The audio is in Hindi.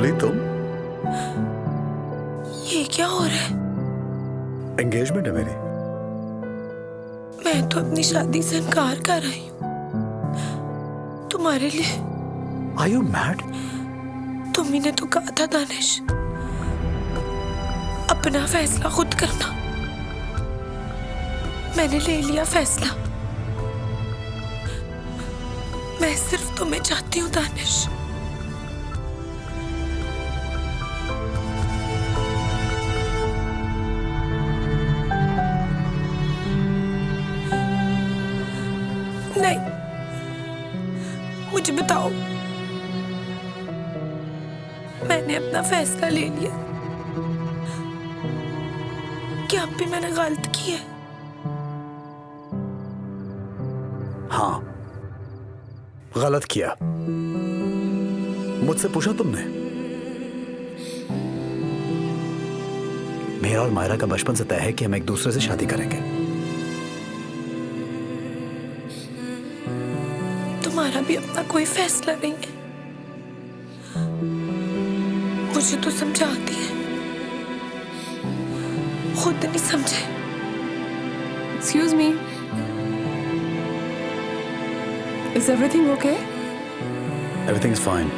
बोली तुम? ये क्या हो रहा है? एंगेजमेंट है मेरी। मैं तो अपनी शादी से इनकार कर रही हूँ तुम्हारे लिए। Are you mad? तुम ही ने तो कहा था दानिश, अपना फैसला खुद करना। मैंने ले लिया फैसला। मैं सिर्फ तुम्हें चाहती हूँ दानिश। नहीं, मुझे बताओ, मैंने अपना फैसला ले लिया। क्या अब भी मैंने गलत की है? हाँ, गलत किया। मुझसे पूछा तुमने? मेरा और मायरा का बचपन से तय है कि हम एक दूसरे से शादी करेंगे। तुम्हारा भी अपना कोई फैसला नहीं है? मुझे तो समझाती है, खुद नहीं समझे। Excuse me. Is everything okay? Everything's fine.